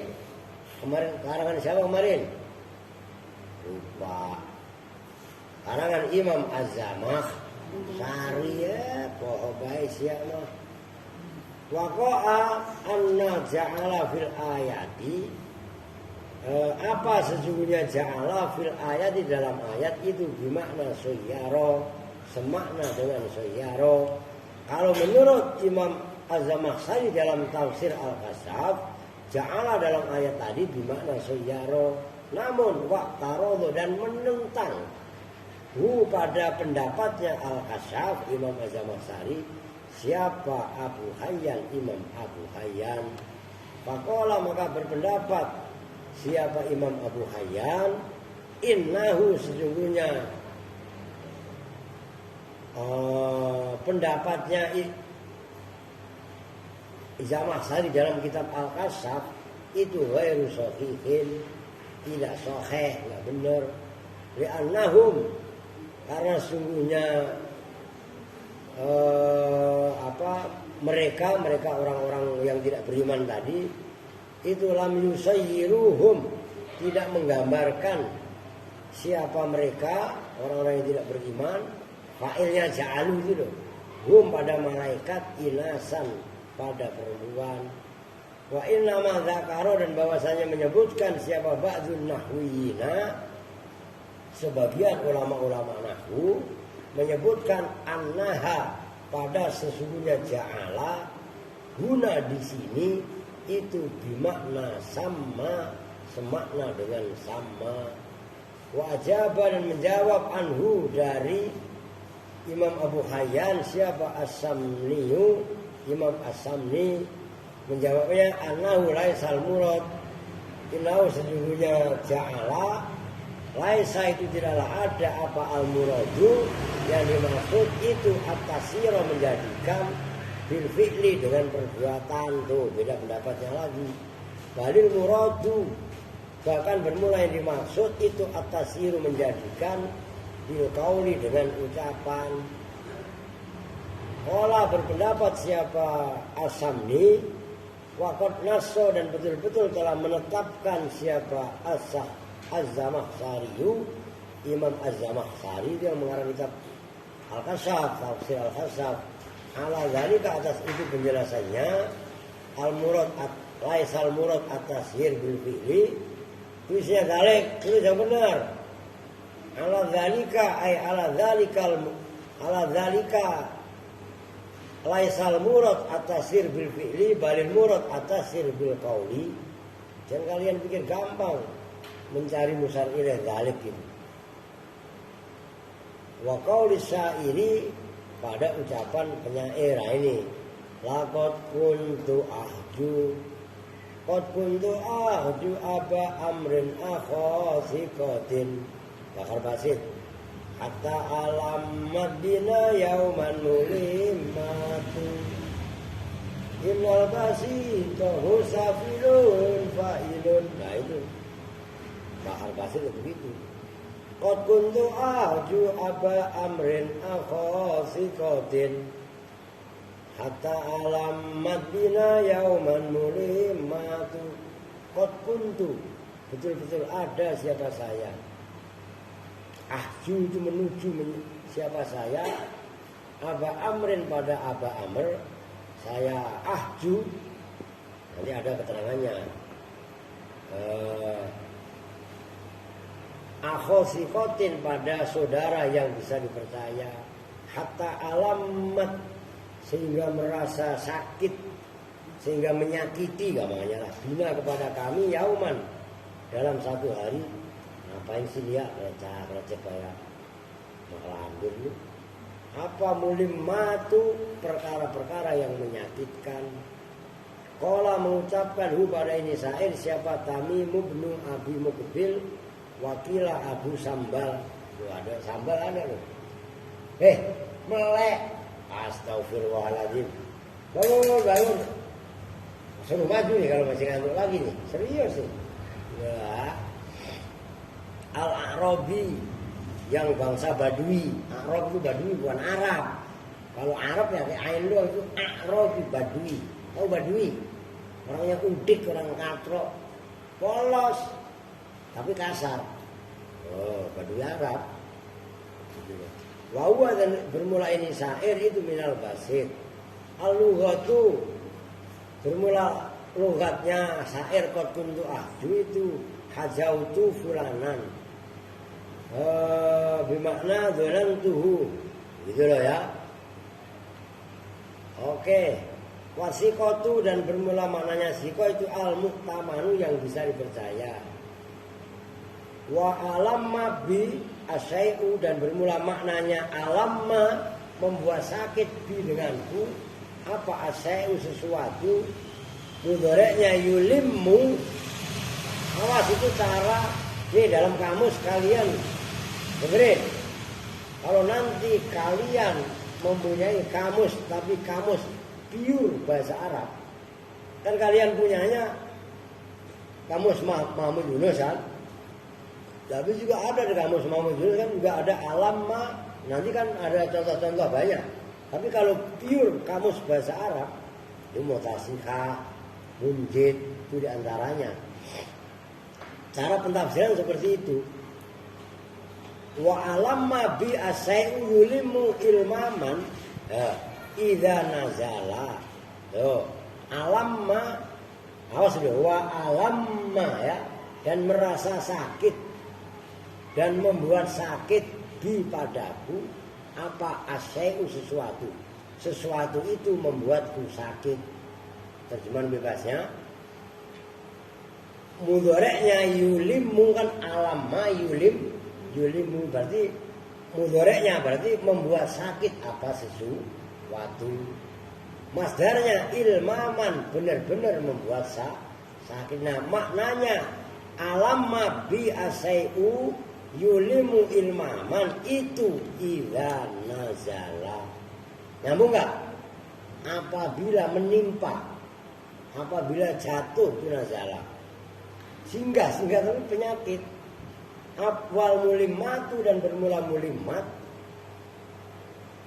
Speaker 2: Kemarin karangan siapa kemarin? Lupa. Karangan Imam Az-Zamakhsyari ya, poho bae siapa. Waqa'a anna ja'ala fil ayati, apa sesungguhnya ja'ala fil ayati dalam ayat itu bermakna sayyara, semakna dengan sayyara. Kalau menurut Imam Az-Zamakhsyari dalam tafsir Al-Kasyaf, ja'ala dalam ayat tadi bermakna sayyara, namun waqtarodo dan menentang pada pendapatnya Al-Kasyaf Imam Az-Zamakhsyari. Siapa Abu Hayyan? Imam Abu Hayyan. Faqala maka berpendapat siapa Imam Abu Hayyan, innahu sesungguhnya pendapatnya Zamakhsyari dalam kitab Al-Kasyaf itu ghairu sahihin, tidak sahih, enggak benar. Li'annahum, karena sungguhnya mereka orang-orang yang tidak beriman tadi itu lam yusayyiruhum, tidak menggambarkan siapa mereka orang-orang yang tidak beriman. Fa'ilnya ja'alu itu loh, hum pada malaikat, inasan pada perempuan. Wa inna ma dzakara, dan bahwasanya menyebutkan siapa ba'dzun nahwiyina, sebagian ulama-ulama nahwu menyebutkan annaha pada sesungguhnya ja'ala guna di sini itu bimakna sama, semakna dengan sama. Wa ajaba dan menjawab anhu dari Imam Abu Hayyan siapa As-Samniyu, Imam As-Samni menjawabnya annahu laisal murad, innahu sesungguhnya ja'ala laisa itu tidaklah ada apa al-muradu, yang dimaksud itu at-tasyira menjadikan bil fi'li dengan perbuatan. Tuh beda pendapatnya lagi. Balil muradu, bahkan bermula yang dimaksud itu at-tasyiru menjadikan bil qauli dengan ucapan. Qala berpendapat siapa As-Samni, waqad nasso dan betul-betul telah menetapkan siapa Az-Zamakhsyari, Imam Az-Zamakhsyari yang mengarang kitab Al-Kasyaf, tafsir Al-Kasyaf, ala dzalika atas itu penjelasannya, al-murad laisal murad at-tasyir bil fi'li, tulisnya dalik, tulis yang benar. Ala dzalika ay ala dzalika laisal murad at-tasyir bil fi'li balil murad at-tasyir bil qauli. Jangan kalian pikir gampang mencari musar ilaih dzalik itu. Wa qauli syairi, pada ucapan penyair ini, laqad kuntu ahju aba amrin akhasiqatin bakar basit hatta alam madina yauman mulimatu innal basita husafilun fa'ilun. Nah itu bakar basit itu begitu. Qad kuntu ahju aba amrin akhasiqatin hatta alam madina yauman mulimatu. Qad kuntu, betul-betul ada siapa saya. Ahju itu menuju siapa saya. Aba amrin pada aba amr, saya ahju. Nanti ada keterangannya. Akhosikotin pada saudara yang bisa dipercaya. Hatta alamat, sehingga merasa sakit, sehingga menyakiti gamanya lah. Bina kepada kami yauman, dalam satu hari. Ngapain sih dia recek kayak maklambir lu? Apa mulimatu, perkara-perkara yang menyakitkan. Qala mengucapkan hu pada ini syair siapa Tamim bin Abi Muqbil, wakila Abu Sambal. Tuh ada Sambal ada loh. melek. Astagfirullahaladzim. Bangun. Suruh maju nih kalau masih ngantuk lagi nih. Serius nih. Ya. Al-Arabi yang bangsa Badui. Arab itu Badui bukan Arab. Kalau Arab ya kayak ain doang itu Arabi Badui. Tahu Badui? Orangnya udik, orang katrok, polos, tapi kasar. Oh, Badui Arab. Wawa dan bermula ini syair itu minal basit. Al-lughatu bermula logatnya syair qad kuntu ahdu itu hajautu fulanan. Bermakna dzanantuhu. Gitu loh ya. Oke. Wasikotu dan bermula maknanya siko itu al-muhtamanu yang bisa dipercaya. Wa alamma bi asyai'u dan bermula maknanya alamma membuat sakit bi denganku. Apa asyai'u sesuatu. Mudhareknya yulimmu. Awas itu cara ini dalam kamus kalian dengerin. Kalau nanti kalian mempunyai kamus tapi kamus pure bahasa Arab, kan kalian punyanya kamus Mahmud Yunus kan, tapi juga ada di kamus Mahmud Yunus kan juga ada alamma, nanti kan ada contoh-contoh banyak. Tapi kalau pure kamus bahasa Arab itu mutasika, munjid itu diantaranya. Cara pentafsiran seperti itu. Wa alamma bi asai'u yulimu ilmaman. Idza nazala. Tuh, alamma awas dulu wa alamma ya, dan merasa sakit dan membuat sakit bi padaku apa asai'u sesuatu itu membuatku sakit. Terjemahan bebasnya mudhoreknya yulimu kan alamma yulimu berarti mudhoreknya berarti membuat sakit apa sesuatu. Masdarnya ilmaman benar-benar membuat sakit. Nah maknanya alamma bi asai'u yulimu ilmaman itu idza nazala. Nyambung enggak? Apabila menimpa, apabila jatuh itu nazala. Singgah tapi penyakit. Awal mulimatu dan bermula mulimat.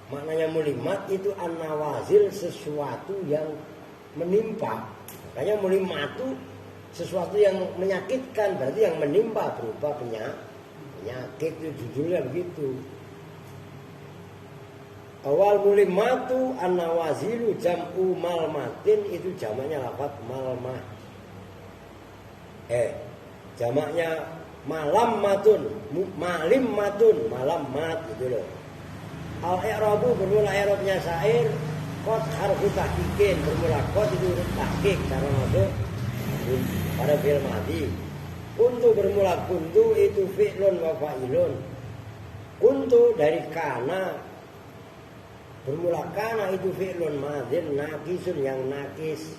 Speaker 2: Maknanya mulimat itu an-nawazil sesuatu yang menimpa. Makanya mulimatu sesuatu yang menyakitkan, berarti yang menimpa berupa penyakit itu judulnya begitu. Awal mulimatu an-nawazilu jam'u malmatin itu jamaknya lafaz malmah. Jamaknya malammatun, malimmatun, malammat gitu loh. Al-i'rabu bermula i'rabnya syair, qad harfu tahqiqin bermula qad itu huruf tahqiq cara masuk pada fi'il madhi. Kuntu bermula kuntu itu fi'lun wa fa'ilun. Kuntu dari kana bermula kana itu fi'lun madhin naqisun yang naqis.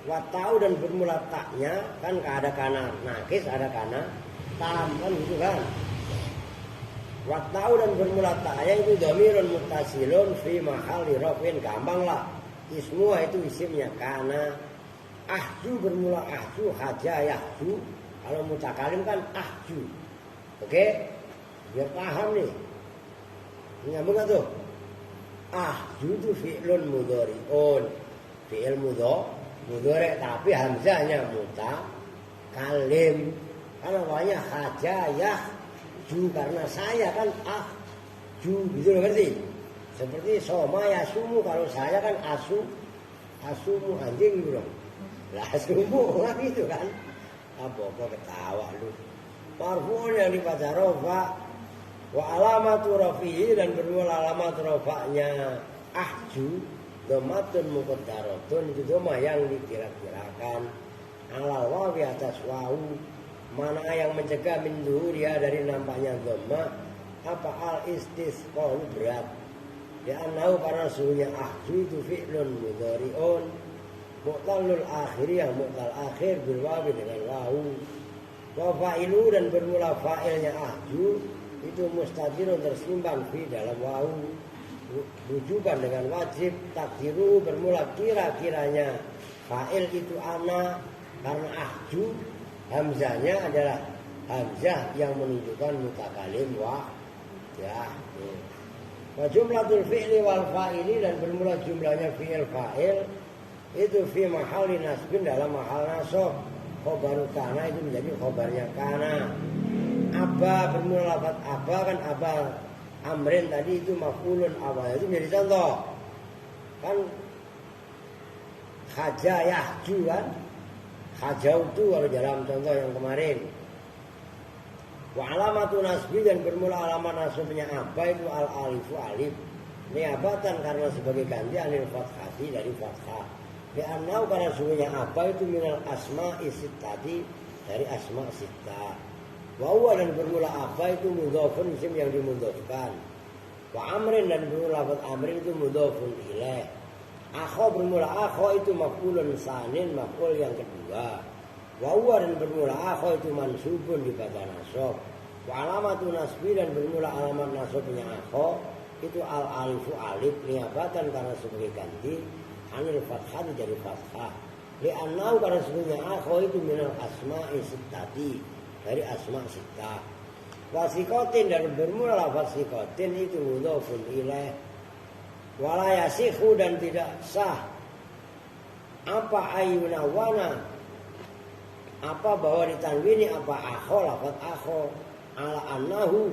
Speaker 2: Wa ta'u dan bermula taknya kan ada kana naqis ada kana tam kan gitu kan. Wa ta'u dan bermula taknya itu dhamirun muttasilun fi mahalli rafin gampang lah. Semua itu isimnya kana. Ahju bermula ahju haja yahju. Kalau mutakalim kan ahju. Oke? Biar paham nih. Nyambung gak tuh? Ahju itu fi'lun mudhari'un. Fi'il mudhari' tapi hamzahnya mutakalim. Karena awalnya haja yahju karena saya kan ahju gitu loh ngerti? Seperti soma yasumu kalau saya kan asumu anjing gitu loh. Lah asumu kan gitu kan. Apa ketawa lu. Marfu'un yang dibaca rafa wa alamatu rafihi dan bermula alamat rafa'nya ahju dhammatun muqaddaratun itu dhamma yang dikira-kirakan alal wawi atas wawu. Mana yang mencegah min dhuhuriha dari nampaknya dhamma apa al istisqa berat. Ya annahu karena suhunya ahju itu fi'lun mudhari'un mu'talul akhiri yang mu'tal akhir bil wawi dengan wawu. Wa fa'ilu dan bermula fa'ilnya ahju itu mustadirun tersimpan fi dalam wawu. rujukan dengan wajib. Takdiru bermula kira-kiranya fa'il itu ana, karena ahju hamzahnya adalah hamzah yang menunjukkan mutakalim wa ya. Wa jumlatul fi'li wal fa'ili, dan bermula jumlahnya fi'il fa'il itu fi mahalli nasbin, dalam mahal nasab. Khobaru kana itu menjadi khobarnya kana. Aba bermula lafaz aba, kan aba amrin tadi itu maf'ulun awal, itu menjadi contoh. Kan haja yahju kan, hajautu kalau dalam contoh yang kemarin. Wa alamatu nasbi, dan bermula alamat nasabnya apa itu al alifu alif niabatan, karena sebagai ganti anil fathati, dari fathah. Li'annau, karena sungguhnya apa itu minal asma isit tadi, dari asma sita. Wa huwa, dan bermula apa itu mudhofun, isim yang dimudhofkan. Wa amrin, dan bermula lafaz amrin itu mudhofun ilaih. Akho bermula akho itu maf'ulun sanin, maf'ul yang kedua. Wa huwa, dan bermula akho itu mansubun di pada nasab. Wa alamatu nasbi, dan bermula alamat nasabnya akho itu al alifu alif niabatan, karena sebagai ganti anil fathah, dari fathah. Li'annau, karena sebenarnya akho itu minal asma'i sittati, dari asma sittah. Wasikotin, dan bermula lafaz sikotin itu mudhofun ilaih. Wala yasikhu, dan tidak sah apa ayunawana, apa bahwa ditanwini apa akho, lafaz akho ala annahu,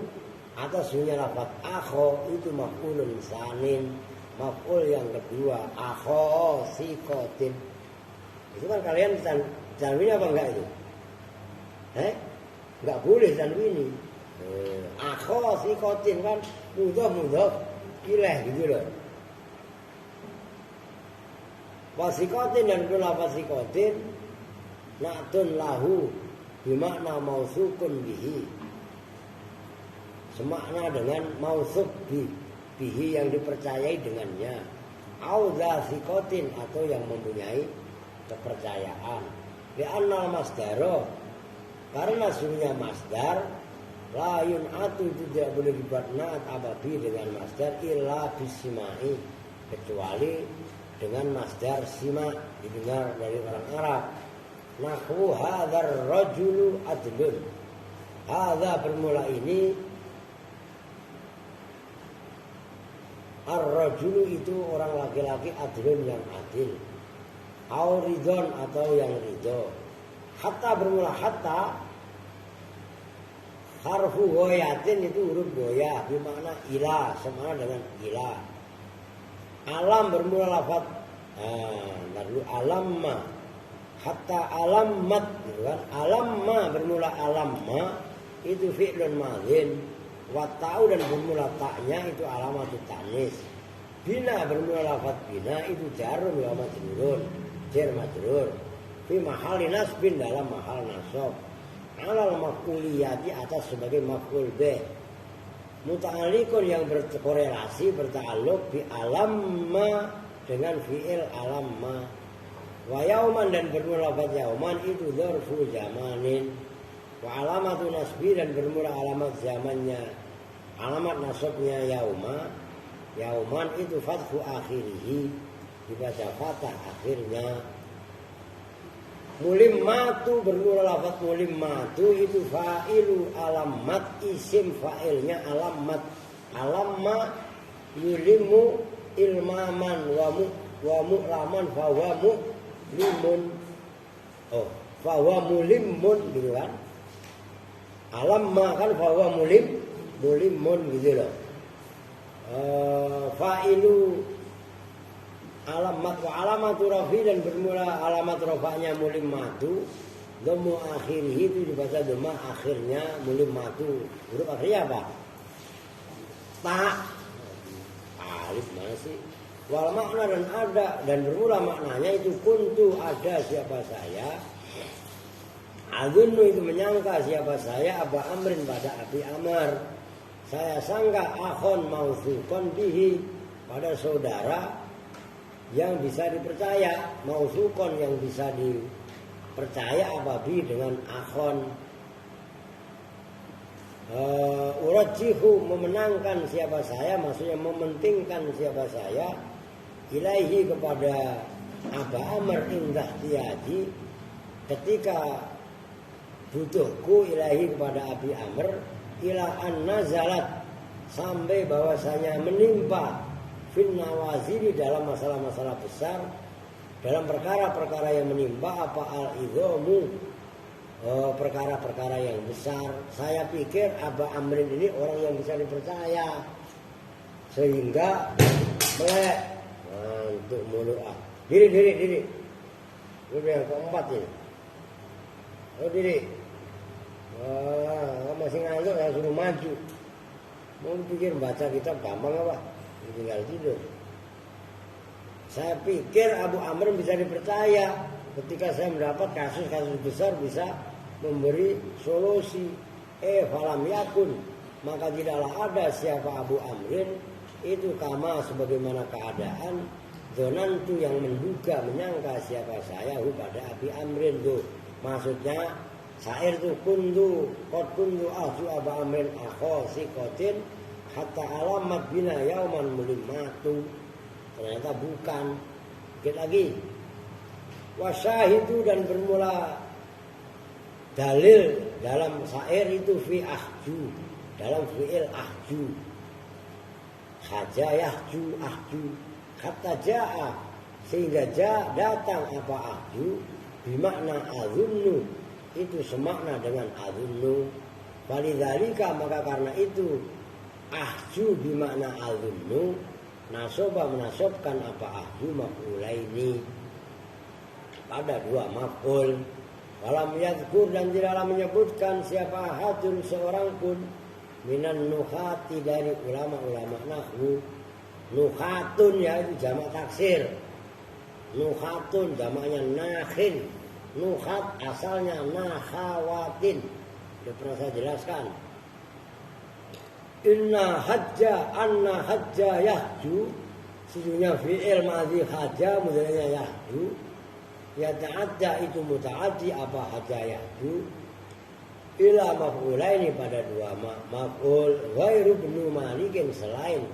Speaker 2: atas sunya lafaz akho itu maf'ulun sanin, maf'ul yang kedua. Akho sikotin, itu kan kalian tanwini apa enggak itu? Enggak boleh tanwini. Akho sikotin kan mudhof ilaih gitu loh. Wasikotin, dan kula wasikotin na'tun lahu bimakna mausukun bihi, semakna dengan mausuk bihi yang dipercayai dengannya. Auza sikotin, atau yang mempunyai kepercayaan. Li'annal masdaro, karena sungguhnya masdar la yun'atu, itu tidak boleh dibuat na'at ababi dengan masdar illa bisimai, kecuali dengan masdar sima, didengar dari orang Arab. Nahwu hadzal rajulu adlun, hadza bermula ini, ar-rajulu itu orang laki-laki, adlun yang adil. Au ridon, atau yang ridho. Hatta bermula hatta, harfu goyatin itu huruf goyah, bermakna ila, sama dengan ila. Alam bermula lafaz lalu alamma, hatta alammat gitu kan. Alamma bermula alamma itu fi'lun madhin. Wa ta'u, dan bermula ta'nya itu alamatut ta'nis. Bina bermula lafaz bina itu jarun wa majrurun, jar majrur. Fi mahalli nasbin, dalam mahal nasab. Alal maf'uliyati, atas sebagai maf'ul bih. Muta'alliqun, yang berkorelasi, berta'alluq bi alamma, dengan fi'il alamma. Wa yauman, dan bermula lafaz yauman itu dzarfu zamanin. Wa alamatu nasbi, dan bermula alamat zamannya, alamat nasabnya yauma. Yauman itu fathu akhirihi, dibaca fathah akhirnya. Mulimmatu bermula lafaz mulimmatu itu fa'ilu alamat, isim fa'ilnya alamat. Alamma yulimu ilmaman wa mu'laman fawa mu'limun. Fawa mulimun gitu kan. Alamma kan fawa mulimun gitu loh. Fa'ilu alamat wa alamatu rafi, dan bermula alamat rafa'nya mulimmatu, dhammu akhirih itu dibaca dhamma akhirnya mulimmatu. Huruf akhirnya apa? Ta. Alif mana sih? Wal makna, dan ada, dan bermula maknanya itu kuntu, ada siapa saya. Azunnu itu menyangka siapa saya, Aba Amrin pada Abi Amr. Saya sangka akhon mausukon bihi, pada saudara yang bisa dipercaya, mausukon yang bisa dipercaya ababi dengan akhon. Urajihu memenangkan siapa saya, maksudnya mementingkan siapa saya, ilaihi kepada Aba Amr indah tiaji, ketika butuhku ilaihi kepada Abi Amr, ila an nazalat sampai bahwasanya menimpa fin nawazili dalam masalah-masalah besar, dalam perkara-perkara yang menimpa apa al-idhamu, perkara-perkara yang besar. Saya pikir Aba Amrin ini orang yang bisa dipercaya, sehingga melek untuk mulu'ah. Diri. Udah yang keempat ini. Oh diri. Masih ngantuk ya suruh maju. Mau pikir baca kitab gampang apa? Tinggal tidur. Saya pikir Abu Amr bisa dipercaya. Ketika saya mendapat kasus-kasus besar bisa memberi solusi. Falam yakun, maka tidaklah ada siapa Abu Amrin itu kama sebagaimana keadaan zonantu yang menduga menyangka siapa saya pada Abi Amrin tuh. Maksudnya syair tuh kuntu ahju Abu Amrin akho sikotin hatta alamat bina yauman mulimatu. Ternyata bukan. Dikit lagi. Wasyahidu dan bermula dalil dalam syair itu fi ahju, dalam fi'il ahju. Haja yahju ahju. Kata ja'a sehingga datang apa ahju bimakna azunnu, itu semakna dengan azunnu. Walidzalika maka karena itu ahju bimakna azunnu nasoba menasobkan apa ahju maf'ulaini pada dua maf'ul. Walam yadhkur dan tidaklah menyebutkan siapa ahadun seorang pun minan nukhati dari ulama-ulama nahwu. Nukhatun ya itu jamak taksir. Nukhatun jamaknya nakhin. Nukhat asalnya nakhawatin. Sudah pernah saya jelaskan. Anna hajja yahju. Sesungguhnya fi'il madhi hajja mudhari'nya yahju. Ya ta'adda itu muta'addi apa hajja yahju. Ila maf'ulaini pada dua maf'ul. Ghairu ibnu Malikin selain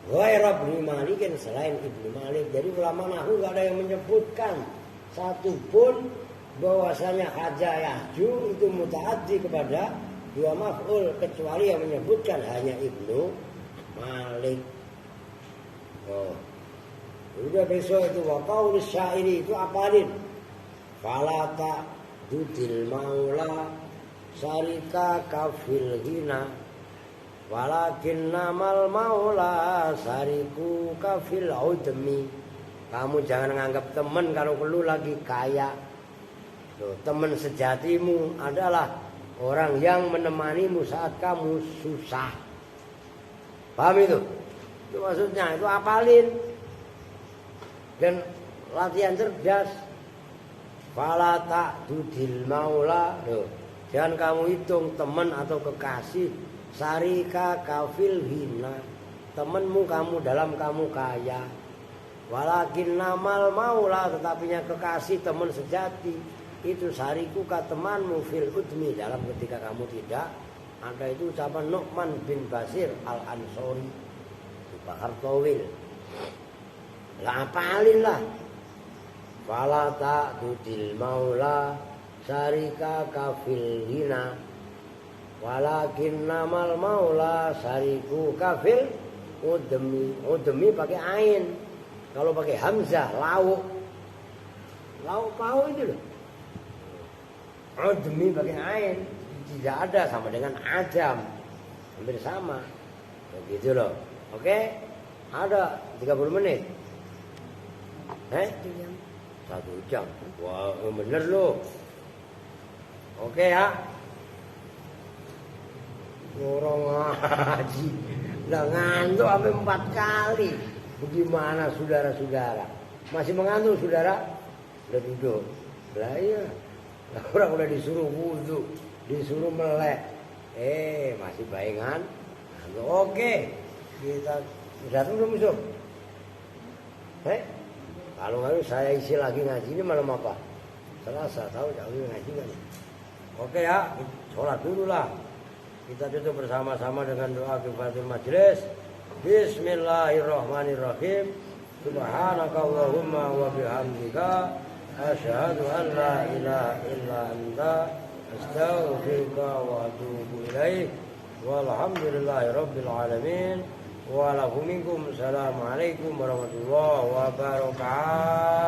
Speaker 2: selain Ibnu Malik. Jadi ulama nahwu enggak ada yang menyebutkan satu pun bahwasanya haja yahju itu mutaaddi kepada dua maf'ul, kecuali yang menyebutkan hanya Ibnu Malik. Udah besok itu wa qaulus syairi itu apalin. Fala ta'dudil maula sarika kafil hina walakin namal maula sariku kafil udmi. Kamu jangan menganggap teman kalau perlu lagi kaya. Loh, teman sejatimu adalah orang yang menemanimu saat kamu susah. Paham itu? Itu maksudnya, itu apalin. Dan latihan cerdas. Fala ta'dudil maula. Loh, jangan kamu hitung teman atau kekasih. Sarika kafil hina, temanmu kamu dalam kamu kaya. Walakin namal maula, tetapinya kekasih teman sejati itu sariku ka temanmu fil udmi, dalam ketika kamu tidak ada. Itu ucapan Nu'man bin Basir al-Ansori di Bahar Tawil. Lah apalin lah. Fala ta'dudil maula sarika kafil hina walakin namal maula sariku kafil udmi. Udmi pakai ain. Kalau pakai hamzah lauk pau itu loh. Udmi pakai ain tidak ada, sama dengan ajam, hampir sama. Begitu loh. Oke? Ada 30 menit. 1 jam. Wah, bener loh. Oke ya. Orang ngaji udah ngantuk sampai 4 kali. Bagaimana saudara-saudara? Masih mengantuk saudara? Udah duduk. Lah iya. Orang udah disuruh wudu, disuruh melek. Masih bayangan. Oke. Kita udah belum besok? Kalau nggak saya isi lagi ngaji ini malam apa? Selasa, tahu jangan ngaji kan? Oke ya, sholat dulu lah. Kita tutup bersama-sama dengan doa kifaratul majelis. Bismillahirrahmanirrahim. Subhanakallahumma wa bihamdika asyhadu an la ilaha illa anta astaghfiruka wa atubu ilaik. Walhamdulillahirabbil alamin. Wa lakum minkum. Assalamualaikum warahmatullahi wabarakatuh.